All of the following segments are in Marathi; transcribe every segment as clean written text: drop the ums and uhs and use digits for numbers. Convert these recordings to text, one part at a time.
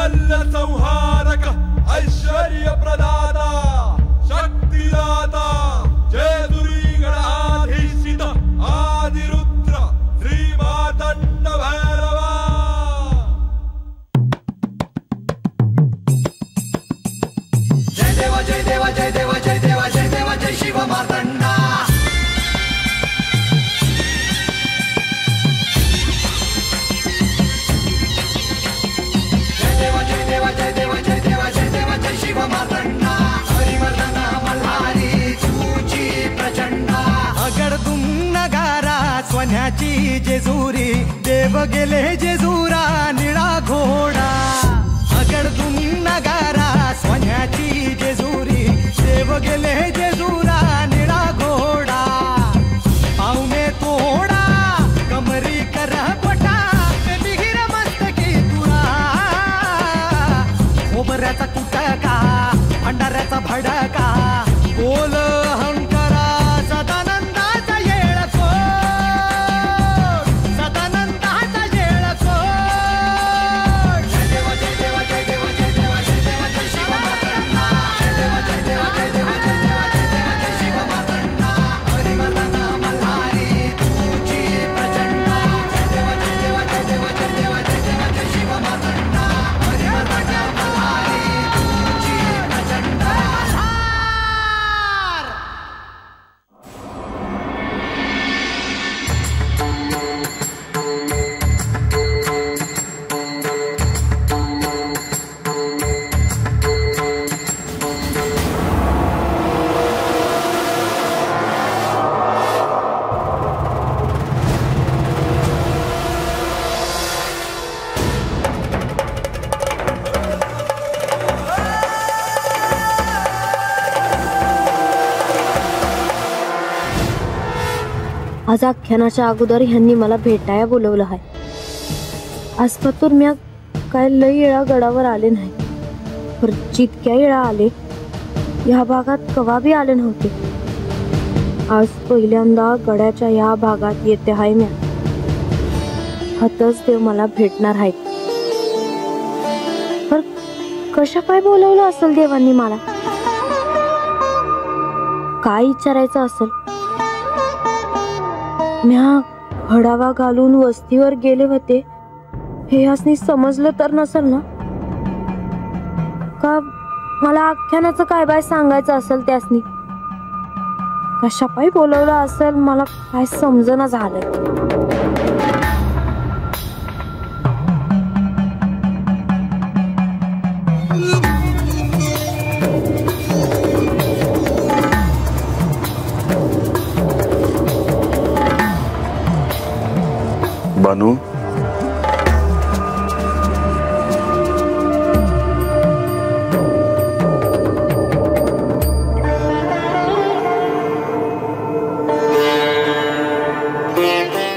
शल्य संहारक ऐश्वर्य प्रदाता शक्तिदाता जेजुरी गणाधीशित आदिरुद्र श्री मार्तंड भैरवा। जय देवा जय देवा जय देवा जय देवा जय देवा जय शिव मार्तंडा। सोन्याची जेजुरी देव गेले जेजुरा निळा घोडा। अगडदुम नगारा सोन्याची जेजुरी देव गेले जेजुरा निळा घोडा। पावने तोडा कमरी कर पटा बिहिर मस्तकी तुरा। खोबऱ्याचा कुटका भंडाऱ्याचा भडका बोल हंकारा सदानंदाचा येळको। आज आख्यानाच्या अगोदर ह्यांनी मला भेटाया बोलवलं आहे। आजपातूर म्या काय लई येळा गडावर आले नाही, पर जितक्या येळा आले या भागात कवा बी आले नव्हते। आज पहिल्यांदा गडाच्या या भागात येते आहे म्या। हातच देव मला भेटणार आहेत, पर कशा काय बोलवलं असेल देवांनी मला? काय विचारायचं असेल? म्या हडावा घालून वस्तीवर गेले होते हे यासनी समजलं तर नसेल ना? का मला आख्यानाचं काय बाय सांगायचं असेल त्यासनी? कशा पायी बोलवलं असेल मला काय समजना झालंय। बानू,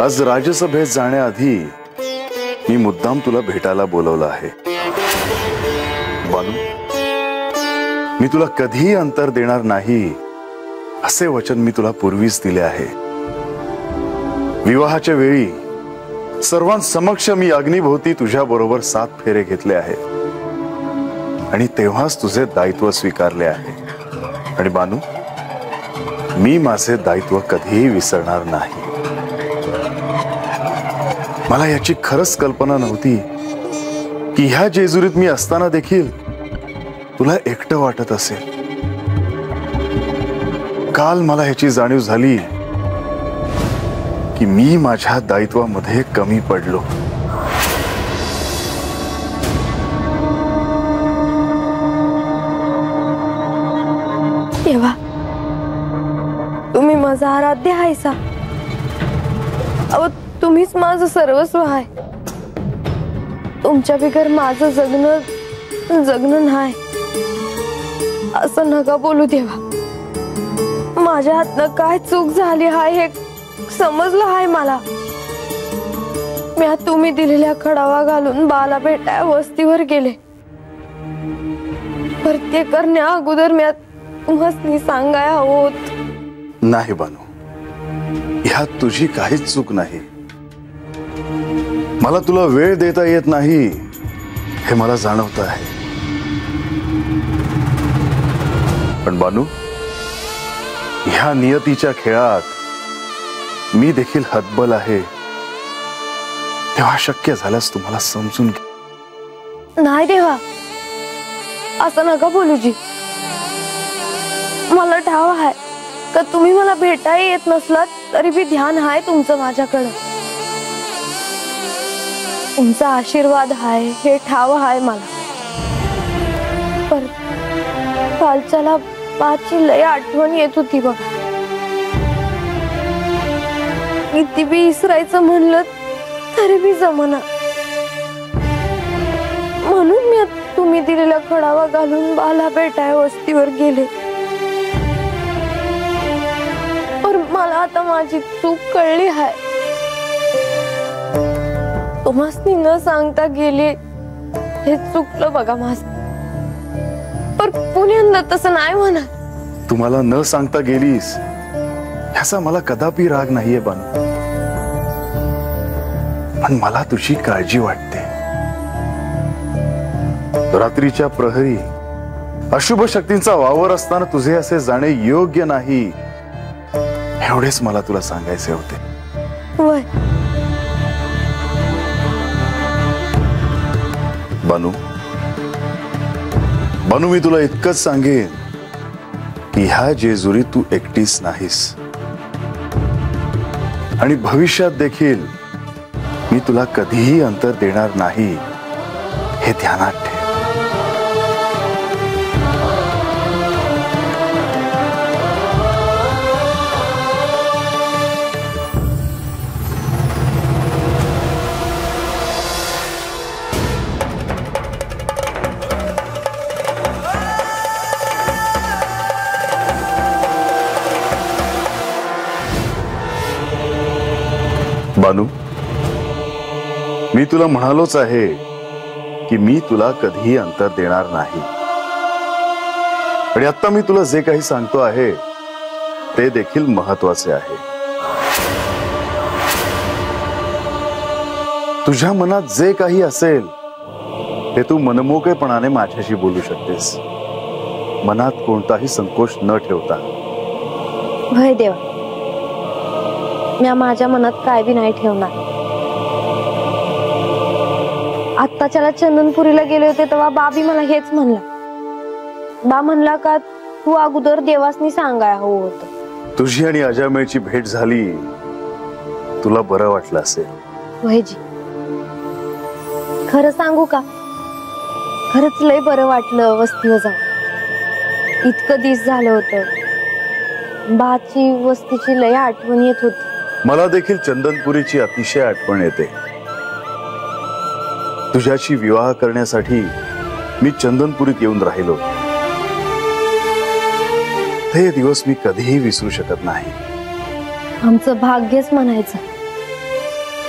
आज राज्यसभेत जाण्याआधी मी मुद्दाम तुला भेटायला बोलवलं आहे। बानू, मी तुला कधीही अंतर देणार नाही असे वचन मी तुला पूर्वीच दिले आहे। विवाहाच्या वेळी सर्वांसमक्ष मी अग्निभोवती तुझ्या बरोबर 7 फेरे घेतले आहेत आणि तेव्हाच तुझे दायित्व स्वीकारले आहे। आणि बानू, मी माझे दायित्व कधीही विसरणार नाही। मला याची खरंच कल्पना नव्हती की ह्या जेजुरीत मी असताना देखील तुला एकटं वाटत असेल। काल मला ह्याची जाणीव झाली की मी माझ्या दायित्वामध्ये कमी पडलो। देवा, तुम्ही माझा आराध्य आहेसा। अहो, तुम्हीच माझं सर्वस्व आहे। तुमच्या बिगर माझं जगणं नाही असं नका बोलू देवा। माझ्या हातनं काय चूक झाली आहे हे समजलं आहे मला। म्या तुम्ही दिलेल्या खडावा घालून बाला भेटाय वस्तीवर गेले, पर ते करण्या अगोदर म्या तुम्हाला सांगाय होत। नाही बानू, ह्यात तुझी काहीच चूक नाही। मला तुला वेळ देता येत नाही हे मला जाणवत आहे. पण बानू, ह्या नियतीच्या खेळात मी देखील हतबल आहे. तेव्हा शक्य झाल्यास तुम्हाला समजून घे. नाही देवा, असं नका बोलू जी. मला ठाव आहे का तुम्ही मला भेटायला येत नसलात तरी बी ध्यान आहे तुमचं माझ्याकडं. तुमचा आशीर्वाद आहे हे ठाव आहे मला. पर कालच्याला बाची लय आठवण येत होती बघा. किती बी इसरायचं म्हणलं तरी बी जमना. म्हणून मी तुम्ही दिलेला खडावा घालून बाला भेटाय वस्तीवर गेले. पण मला आता माझी चूक कळली आहे. तुम्हासनी न सांगता गेले हे चुकलं बघा माझ. पण पुण्यांदा तसं नाही म्हणा. तुम्हाला न सांगता गेलीस ह्याचा मला कदापि राग नाहीये बानू. पण मला तुझी काळजी वाटते. रात्रीच्या प्रहरी अशुभ शक्तींचा वावर असताना तुझे असे जाणे योग्य नाही, एवढेच मला तुला सांगायचे होते. वय बानू, बानू, मी तुला इतकंच सांगेन की ह्या जेजुरी तू एकटीच नाहीस. आणि भविष्यात देखील मी तुला कधीही अंतर देणार नाही हे ध्यानात ठेव. बानू, मी तुला म्हणालोच आहे की मी तुला कधीही अंतर देणार नाही. आणि आता मी तुला जे काही सांगतो आहे ते देखील महत्वाचे आहे. तुझ्या मनात जे काही असेल ते तू मनमोकळेपणाने माझ्याशी बोलू शकतेस, मनात कोणताही संकोच न ठेवता. भय देवा, मी माझ्या मनात काय बी नाही ठेवणार. आत्ताच्याला चंदनपुरीला गेले होते तेव्हा बाबी मला हेच म्हणला. बा म्हणला का तू अगोदर देवासनी सांगाय हवं होतं. तुझी आणि अजामेळची भेट झाली, तुला बरं वाटलं असेल. वयजी, खरं सांगू का, खरंच लय बरं वाटलं वस्तीवर जाऊन. इतकं दिस झालं होतं. बाची वस्तीची लय आठवण येत होती. मला देखील चंदनपुरीची अतिशय आठवण येते. तुझ्याशी विवाह करण्यासाठी मी चंदनपुरीत येऊन राहिलो. ते दिवस मी कधीही विसरू शकत नाही. आमचं भाग्यच म्हणायचं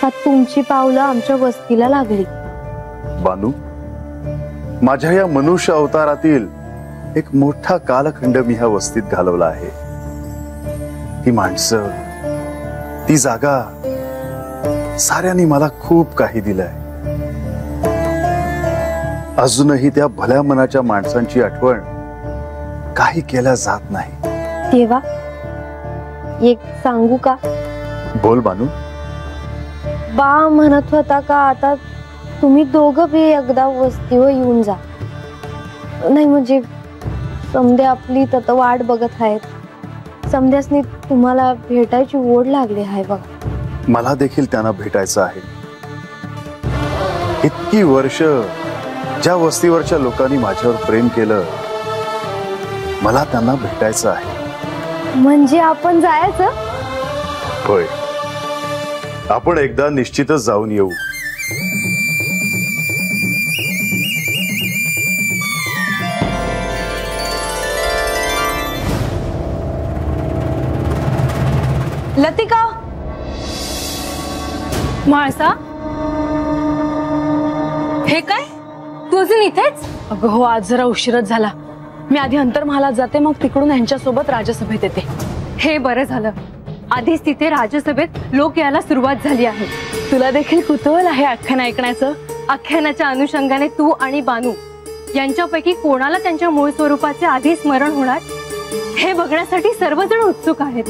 का तुमची पावलं आमच्या वस्तीला लागली. बानू, माझ्या या मनुष्य अवतारातील एक मोठा कालखंड मी ह्या वस्तीत घालवला आहे. ती माणसं, ती जागा, साऱ्यांनी मला खूप काही दिलंय. अजूनही त्या भल्या मनाच्या माणसांची आठवण काही केल्या जात नाही. देवा, एक सांगू का? बोल बानू. बा म्हणत होता का आता तुम्ही दोघं बी एकदा वस्तीवर येऊन जा. नाही म्हणजे समदे आपली तत वाट बघत आहेत. समद्यासनी तुम्हाला भेटायची ओढ लागली आहे बघा. मला देखील त्यांना भेटायचं आहे. इतकी वर्ष ज्या वस्तीवरच्या लोकांनी माझ्यावर प्रेम केलं, मला त्यांना भेटायचं आहे. म्हणजे आपण जायचं? होय, आपण एकदा निश्चितच जाऊन येऊ. लतिका, म्हाळसा, हे काय तू अजून इथेच? अगं हो, आज जरा उशीरच झाला. मी आधी अंतर्महालात जाते, मग तिकडून यांच्यासोबत राजसभेत येते. हे बरं झालं. आधीच तिथे राजसभेत लोक यायला सुरुवात झाली आहे. तुला देखील कुतूहल आहे आख्यान ऐकण्याचं? आख्यानाच्या अनुषंगाने तू आणि बानू यांच्यापैकी कोणाला त्यांच्या मूळ स्वरूपाचे आधी स्मरण होणार हे बघण्यासाठी सर्वजण उत्सुक आहेत.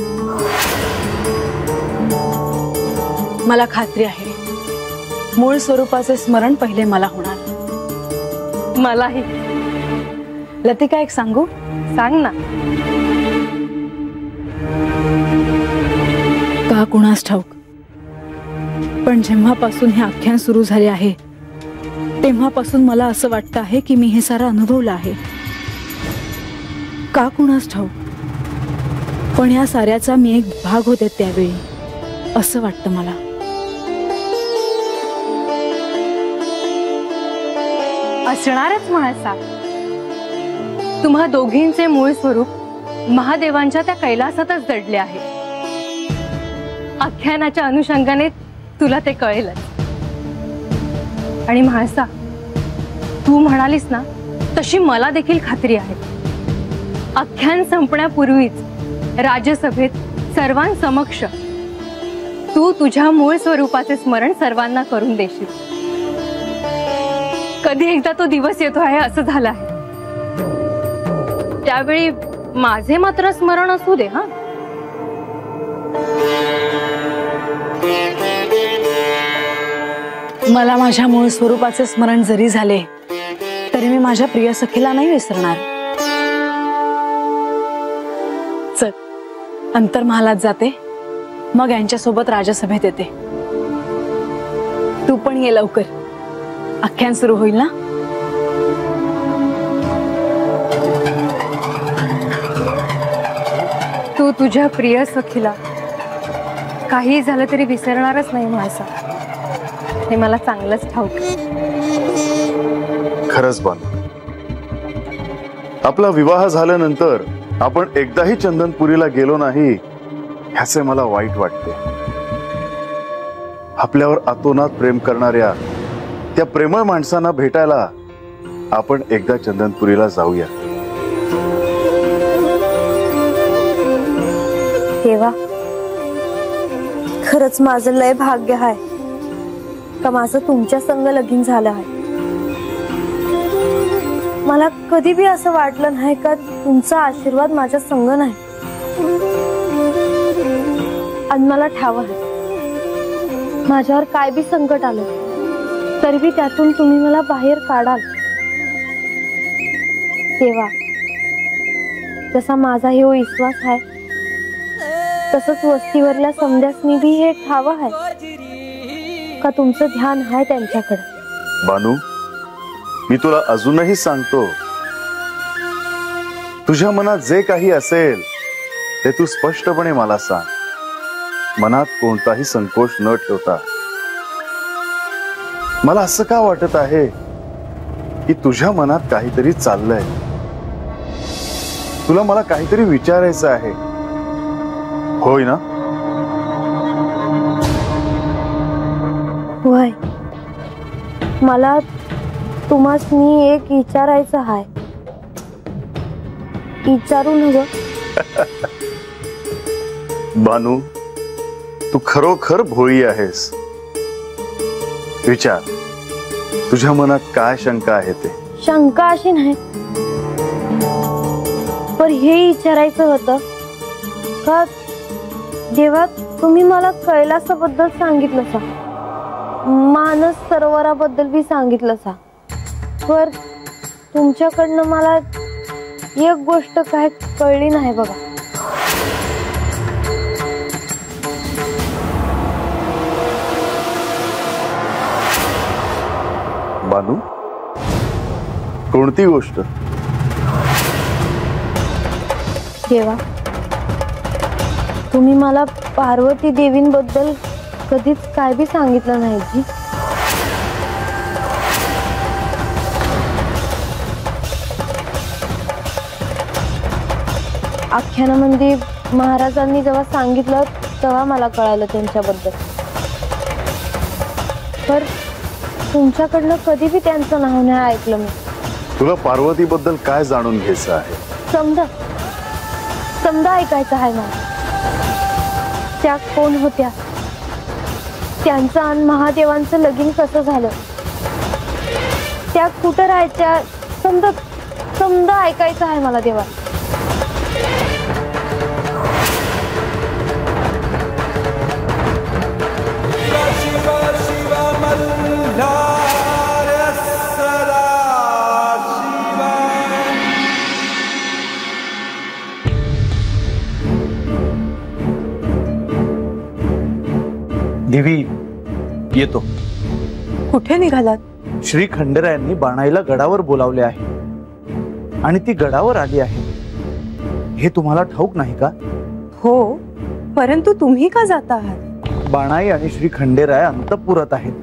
मला खात्री आहे मूळ स्वरूपाचे स्मरण पहिले मला होणार. मलाही. लतिका एक सांगू? सांग ना. का कुणास ठाऊक, पण जेव्हापासून हे आख्यान सुरू झाले आहे तेव्हापासून मला असं वाटतं आहे की मी हे सारं अनुभवलं आहे. का कुणास ठाऊक, पण या साऱ्याचा मी एक भाग होते त्यावेळी असं वाटतं मला. असणारच म्हणासा. तुम्हा दोघींचे मूळ स्वरूप महादेवांच्या त्या कैलासातच दडले आहे. आख्यानाच्या अनुषंगाने तुला ते कळेलच. आणि म्हाळसा, तू म्हणालीस ना तशी मला देखील खात्री आहे. आख्यान संपण्यापूर्वीच राजसभेत सर्वांसमक्ष तू तुझ्या मूळ स्वरूपाचे स्मरण सर्वांना करून देशील. कधी एकदा तो दिवस येतो आहे असं झालं आहे. त्यावेळी माझे मात्र स्मरण असू दे. हा, मला माझ्या मूळ स्वरूपाचे स्मरण जरी झाले तरी मी माझ्या प्रिय सखीला नाही विसरणार. चल, अंतर्महालात जाते, मग यांच्यासोबत राजसभेत येते. तू पण ये लवकर, आख्यान सुरू होईल ना. तू तुझ्या प्रिय सखीला काही झालं तरी विसरणारच नाही म्हाळसा, हे मला चांगलंच ठाऊक. खरंच बानू, आपला विवाह झाल्यानंतर आपण एकदाही चंदनपुरीला गेलो नाही ह्याचे मला वाईट वाटते. आपल्यावर आतोनात प्रेम करणाऱ्या त्या प्रेमळ माणसांना भेटायला आपण एकदा चंदनपुरीला जाऊया. देवा, खरंच माझं लय भाग्य आहे का माझं तुमच्या संग लगीन झालं आहे. मला कधी बी असं वाटलं नाही का तुमचा आशीर्वाद माझ्या संग नाही. आणि मला ठाव आहे माझ्यावर काय बी संकट आलं तरी बी त्यातून तुम्ही मला बाहेर काढाल. देवा, जसा माझा हे विश्वास आहे तसंच वस्तीवरल्या समध्यासनी बी हे ठाव आहे का तुमचं ध्यान आहे त्यांच्याकडे. बानू, मी तुला अजूनही सांगतो, तुझ्या मनात जे काही असेल ते तू स्पष्टपणे मला सांग, मनात कोणताही संकोच न ठेवता. मला असं का वाटत आहे की तुझ्या मनात काहीतरी चाललंय. तुला मला काहीतरी विचारायचं आहे, होय ना? होय, मला तुम्हासनी एक विचारायचं आहे. विचारू नव? बानू, तू खरोखर भोळी आहेस. विचार, तुझ्या मनात काय शंका आहे ते. शंका अशी नाही, पण हे विचारायचं होतं का जेव्हा तुम्ही मला कैलासाबद्दल सांगितलं सा, मानस सरोवराबद्दल बी सांगितलं सा, पर तुमच्याकडनं मला एक गोष्ट काय कळली नाही बघा. बानू, कोणती गोष्ट? देवा, तुम्ही मला पार्वती देवींबद्दल कधीच काय बी सांगितलं नाही जी. आख्यानामध्ये महाराजांनी जेव्हा सांगितलं तेव्हा मला कळालं त्यांच्याबद्दल, पर तुमच्याकडनं कधी बी त्यांचं नाव नाही ऐकलं मी. तुला पार्वती बद्दल काय जाणून घ्यायचं आहे? समजा ऐकायचं आहे मला. त्या कोण होत्या, त्यांचं आणि महादेवांचं लगीन कसं झालं त्या कुठं राहायच्या समजा समजा ऐकायचं आहे मला देवा. देवी येतो. कुठे निघालात? श्री खंडेरायांनी बाणाईला गडावर बोलावले आहे आणि ती गडावर आली आहे. हे तुम्हाला ठाऊक नाही का? हो, परंतु तुम्ही का जाता आहात? बाणाई आणि श्री खंडेराय अंतःपुरात आहेत.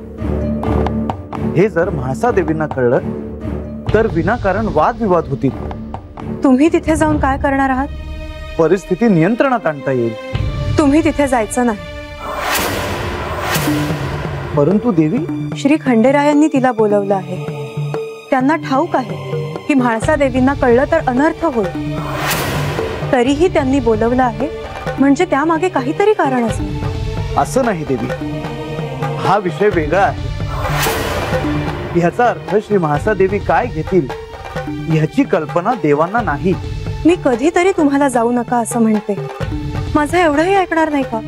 हे जर म्हाळसा देवींना कळलं तर विनाकारण वादविवाद होतील. तुम्ही तिथे जाऊन काय करणार आहात? परिस्थिती नियंत्रणात आणता येईल. तुम्ही तिथे जायचं नाही. परंतु देवी, श्री खंडेरायांनी तिला बोलवलं आहे. त्यांना ठाऊक आहे की म्हाळसा देवींना कळलं तर अनर्थ होईल. तरीही त्यांनी बोलवलं आहे म्हणजे त्यामागे काहीतरी कारण असेल. असं नाही देवी, हा विषय वेगळा आहे. ह्याचा अर्थ श्री म्हाळसा देवी काय घेतील ह्याची कल्पना देवांना नाही. मी कधीतरी तुम्हाला जाऊ नका असं म्हणते. माझं एवढंही ऐकणार नाही का?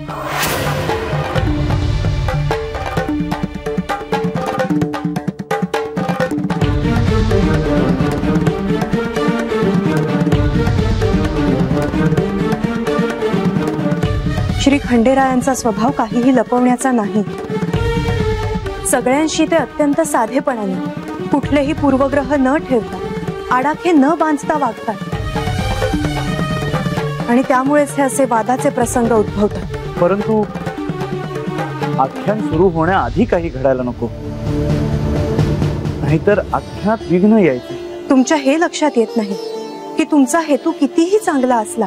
श्री खंडेरायांचा स्वभाव काहीही लपवण्याचा नाही. सगळ्यांशी ते अत्यंत साधेपणाने, कुठलेही पूर्वग्रह न ठेवता, आडाखे न बांधता वागतात आणि त्यामुळेच हे असे वादाचे प्रसंग उद्भवतात. परंतु आख्यान सुरू होण्याआधी काही घडायला नको, नाहीतर आख्यानात विघ्न यायचे. तुमच्या हे लक्षात येत नाही की तुमचा हेतू कितीही चांगला असला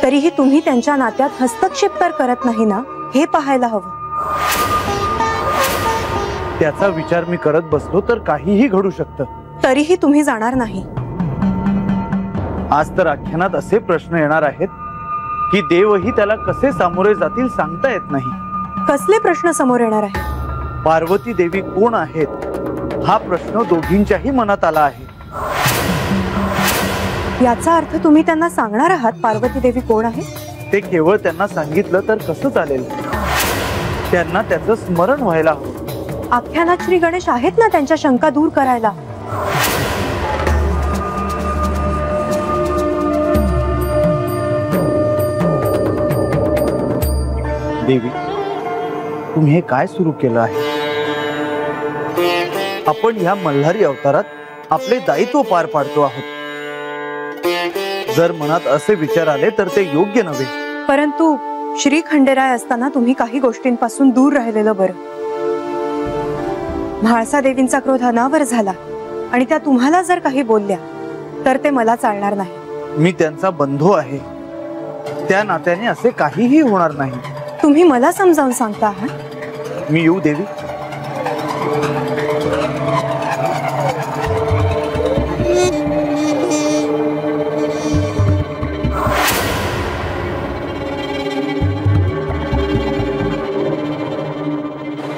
तरीही तुम्ही त्यांच्या नात्यात हस्तक्षेप तर करत नाही ना, हे पाहायला हवं. त्याचा विचार मी करत बसलो तर काहीही घडू शकतं. तरीही तुम्ही जाणार नाही. आज तर आख्यानात असे प्रश्न येणार आहेत की देवही त्याला कसे सामोरे जातील सांगता येत नाही. कसले प्रश्न समोर येणार आहे? पार्वती देवी कोण आहेत हा प्रश्न दोघींच्याही मनात आला आहे. याचा अर्थ तुम्ही त्यांना सांगणार आहात पार्वती देवी कोण आहे? ते केवळ त्यांना सांगितलं तर कसं चालेल? त्यांना त्याचं स्मरण व्हायला हवं. आख्यानात श्री गणेश आहेत ना त्यांच्या शंका दूर करायला. देवी, तुम्ही हे काय सुरू केलं आहे? आपण या मल्हारी अवतारात आपले दायित्व पार पाडतो आहोत. जर मनात असे विचार आले तर ते योग्य नव्हे. परंतु श्री खंडेराय असताना तुम्ही काही गोष्टींपासून दूर राहिलेलं बरं. म्हाळसा देवींचा क्रोध अनावर झाला आणि त्या तुम्हाला जर काही बोलल्या तर ते मला चालणार नाही. मी त्यांचा बंधू आहे, त्या नात्याने असे काहीही होणार नाही. तुम्ही मला समजावून सांगता आहात. मी येऊ देवी?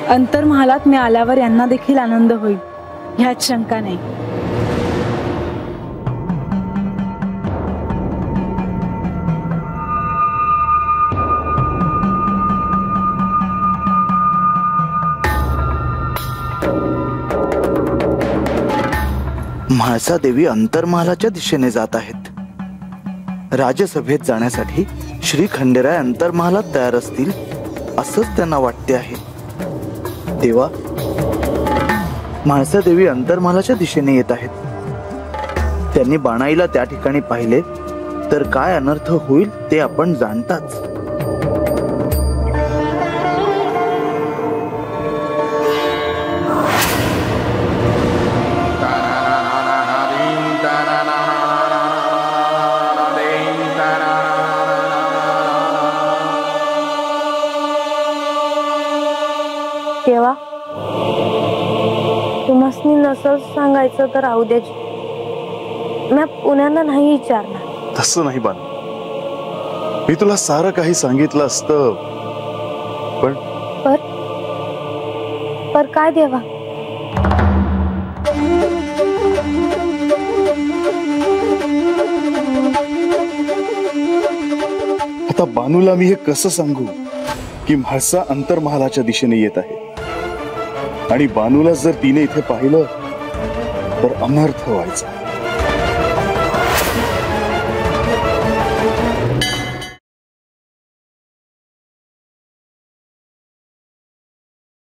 अंतर्महालात मी आल्यावर यांना देखील आनंद होईल ह्यात शंका नाही. म्हाळसा देवी अंतर्महालाच्या दिशेने जात आहेत. राजसभेत जाण्यासाठी श्री खंडेराय अंतर्महालात तयार असतील असंच त्यांना वाटते आहे. देवा, म्हाळसा देवी अंतर्महालाच्या दिशेने येत आहेत. त्यांनी बाणाईला त्या ठिकाणी पाहिले तर काय अनर्थ होईल ते आपण जाणताच. देवा, तुम्हासनी नसल सांगायचं तर राहू द्या. मी पुण्याला नाही विचारणार. तसं नाही बान, मी तुला सारं काही सांगितलं असतं. पर काय देवा? आता बानूला मी हे कसं सांगू की म्हाळसा अंतर्महालाच्या दिशेने येत आहे आणि बानूला जर तिने इथे पाहिलं तर अनर्थ व्हायचा.